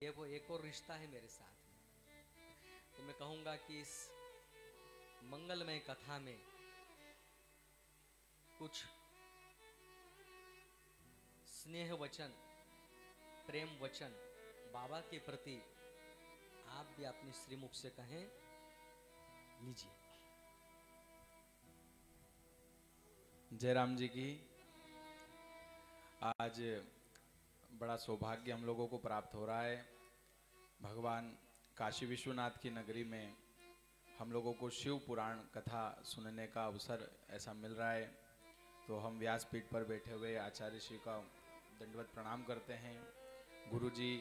ये वो एक और रिश्ता है मेरे साथ में। तो मैं कहूंगा कि इस मंगलमय कथा में कुछ स्नेह वचन, प्रेम वचन बाबा के प्रति आप भी अपने श्रीमुख से कहें, लीजिए। जयराम जी की आज बड़ा सौभाग्य हम लोगों को प्राप्त हो रहा है। भगवान काशी विश्वनाथ की नगरी में हम लोगों को शिव पुराण कथा सुनने का अवसर ऐसा मिल रहा है। तो हम व्यासपीठ पर बैठे हुए आचार्य श्री का दंडवत प्रणाम करते हैं। गुरु जी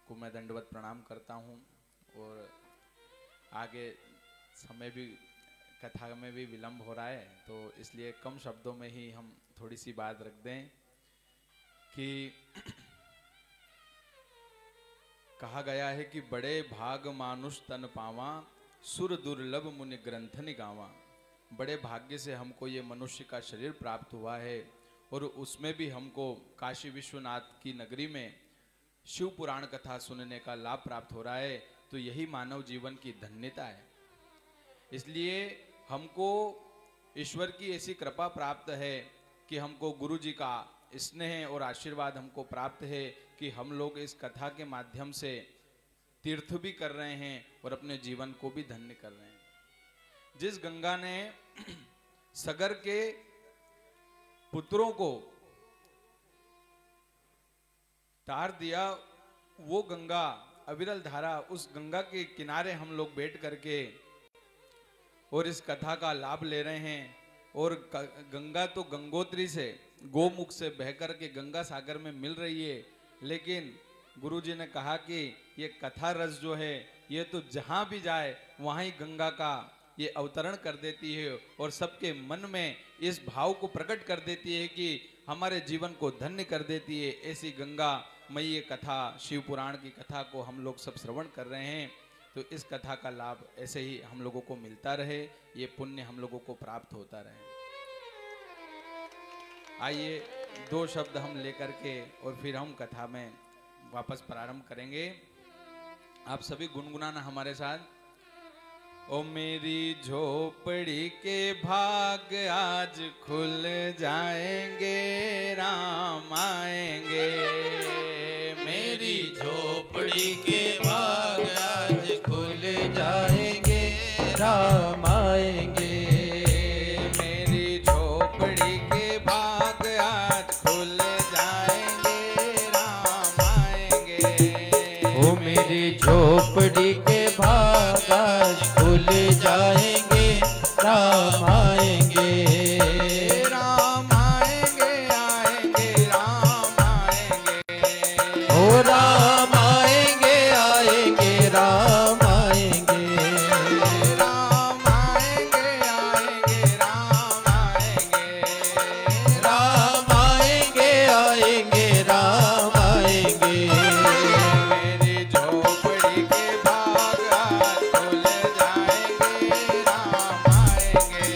को मैं दंडवत प्रणाम करता हूँ। और आगे समय भी कथा में भी विलंब हो रहा है, तो इसलिए कम शब्दों में ही हम थोड़ी सी बात रख दें कि कहा गया है कि बड़े भाग मानुष तन पावा, सुर दुर्लभ मुनि ग्रंथ निगावा। बड़े भाग्य से हमको ये मनुष्य का शरीर प्राप्त हुआ है और उसमें भी हमको काशी विश्वनाथ की नगरी में शिव पुराण कथा सुनने का लाभ प्राप्त हो रहा है। तो यही मानव जीवन की धन्यता है। इसलिए हमको ईश्वर की ऐसी कृपा प्राप्त है कि हमको गुरु जी का स्नेह और आशीर्वाद हमको प्राप्त है कि हम लोग इस कथा के माध्यम से तीर्थ भी कर रहे हैं और अपने जीवन को भी धन्य कर रहे हैं। जिस गंगा ने सगर के पुत्रों को तार दिया, वो गंगा अविरल धारा, उस गंगा के किनारे हम लोग बैठ करके और इस कथा का लाभ ले रहे हैं। और गंगा तो गंगोत्री से, गोमुख से बहकर के गंगा सागर में मिल रही है, लेकिन गुरुजी ने कहा कि ये कथा रस जो है ये तो जहां भी जाए वहां ही गंगा का ये अवतरण कर देती है और सबके मन में इस भाव को प्रकट कर देती है कि हमारे जीवन को धन्य कर देती है। ऐसी गंगा मई ये कथा, शिव पुराण की कथा को हम लोग सब श्रवण कर रहे हैं। तो इस कथा का लाभ ऐसे ही हम लोगों को मिलता रहे, ये पुण्य हम लोगों को प्राप्त होता रहे। आइए दो शब्द हम लेकर के और फिर हम कथा में वापस प्रारंभ करेंगे। आप सभी गुनगुनाना हमारे साथ। ओ मेरी झोपड़ी के भाग आज खुल जाएंगे, राम आएंगे। मेरी झोपड़ी के भाग आज खुल जाएंगे, राम आएंगे। मेरी झोपड़ी के भाग आज खुल जाएंगे, राम आएंगे। ओ मेरी झोपड़ी के भाग आज खुल जाएंगे, राम आएंगे। राम आएंगे, आएंगे, राम आएंगे। ओ राम आएंगे, आएंगे, राम आएंगे। राम आएंगे, आएंगे, राम आएंगे। राम आएंगे, आएंगे, राम आएंगे। मेरी झोपड़ी के भाग आज खुल जाएंगे, राम आएंगे।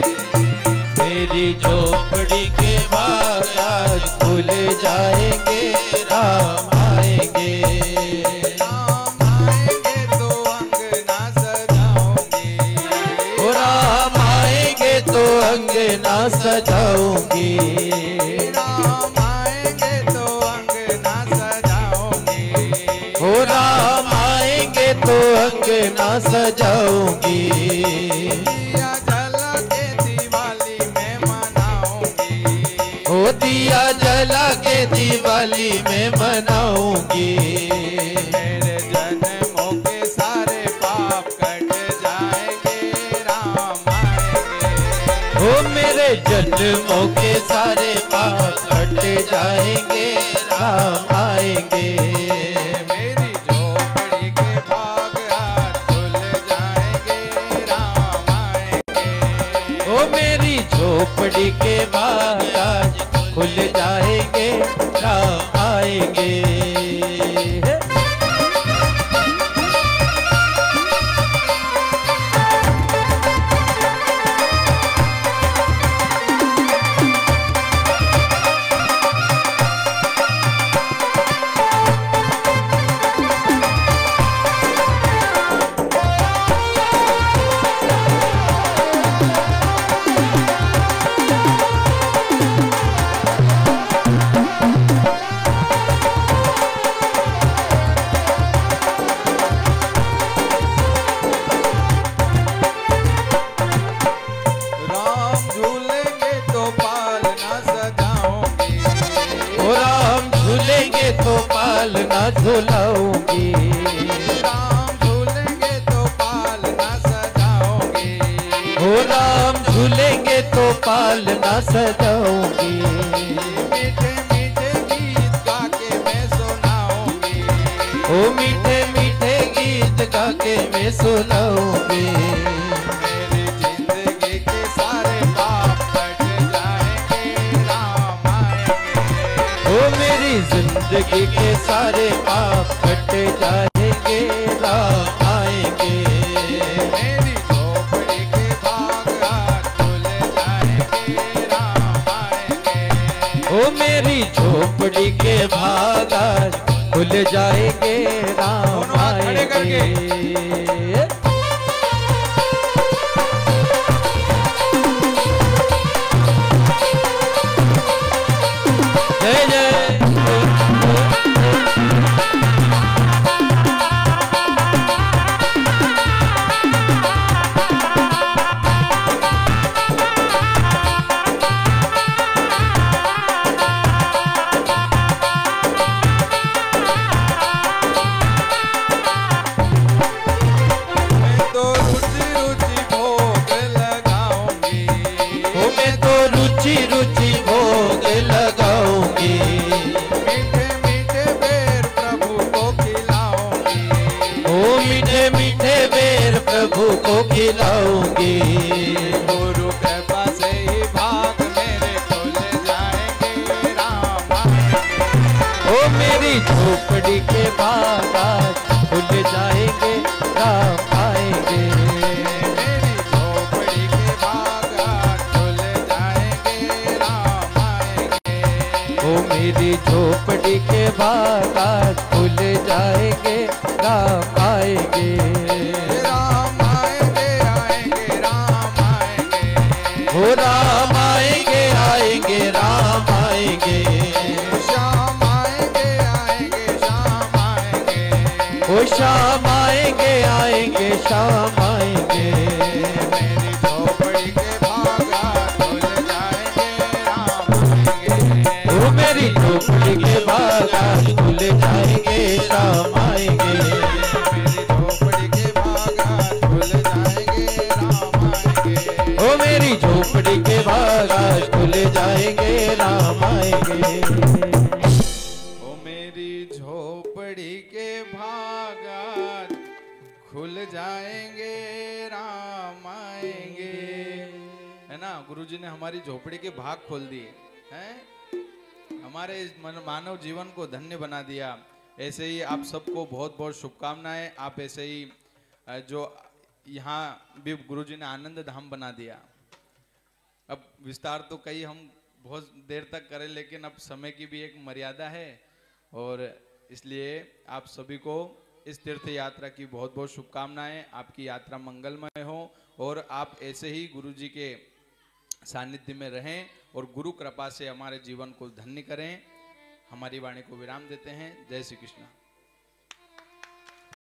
मेरी झोपड़ी के भाग आज खुल जाएंगे, राम आएंगे। राम आएंगे तो अंगना सजाऊंगी। ओ राम आएंगे तो अंगना सजाऊंगी। राम आएंगे तो अंगना सजाऊंगी। ओ राम आएंगे तो अंगना सजाऊंगी। दिया जला के दिवाली में मनाऊंगी। ओ दिया जला के दिवाली में मनाऊंगी। मेरे जन्मों के सारे पाप कट जाएंगे, राम आएंगे। ओ मेरे जन्मों के सारे पाप कट जाएंगे, राम आएंगे। मेरी झोपड़ी के भाग आज खुल जाएंगे, राम आएंगे। ओ मेरी झोपड़ी के भाग आज खुल जाएंगे, राम आएंगे। सजाऊंगी। राम झूलेंगे तो पालना सजाओगे। ओ राम झूलेंगे तो पालना सजाऊंगी। मीठे मीठे गीत गा के मैं सुनाऊंगी। ओ मीठे मीठे गीत गा के मैं सुनाऊंगी। मेरी जिंदगी के सारे पाप कट जाएंगे, राम आएंगे। ओ मेरी जिंदगी के सारे पाप कट जाएंगे, राम आएंगे। मेरी झोपड़ी के भाग आज खुल जाएंगे, राम आएंगे। ओ मेरी झोपड़ी के भाग आज खुल जाएंगे, राम दोनों हाथ खड़े करके। आएंगे। जय जय। मैं तो रुचि रुचि भोग लगाऊंगी। ओ मैं तो रुचि रुचि भोग लगाऊंगी। मीठे मीठे बेर प्रभु को खिलाऊंगी। ओ मीठे मीठे बेर प्रभु को खिलाऊंगी। गुरु कृपा से ही भाग मेरे खुल जाएंगे, राम आएंगे। ओ मेरी झोपड़ी के भाग आज खुल जाएंगे, राम आएंगे। मेरी झोपड़ी के भाग आज खुल जाएंगे, राम आएंगे। ओ मेरी झोपड़ी के भाग आज खुल जाएंगे, राम आएंगे। राम आएंगे, आएंगे, राम आएंगे। ओ राम आएंगे आएंगे, राम आएंगे। श्याम आएंगे, आएंगे, श्याम आएंगे। ओ शाम आएंगे आएंगे, शाम आएंगे। मेरी झोपड़ी के भाग आज खुल जाएंगे, राम आएंगे। ओ मेरी झोपड़ी के भाग आज खुल जाएंगे, राम आएंगे। मेरी झोपड़ी के भाग आज खुल जाएंगे, राम आएंगे। ओ मेरी झोपड़ी के भाग आज खुल जाएंगे, राम आएंगे। ओ मेरी झोपड़ी के भाग आज खुल जाएंगे, राम आएंगे। है ना, गुरुजी ने हमारी झोपड़ी के भाग खोल दिए हैं, हमारे इस मानव जीवन को धन्य बना दिया। ऐसे ही आप सबको बहुत बहुत शुभकामनाएं। आप ऐसे ही जो यहाँ भी गुरुजी ने आनंद धाम बना दिया। अब विस्तार तो कई हम बहुत देर तक करें, लेकिन अब समय की भी एक मर्यादा है, और इसलिए आप सभी को इस तीर्थ यात्रा की बहुत बहुत शुभकामनाएं। आपकी यात्रा मंगलमय हो और आप ऐसे ही गुरुजी के सानिध्य में रहें और गुरु कृपा से हमारे जीवन को धन्य करें। हमारी वाणी को विराम देते हैं। जय श्री कृष्ण।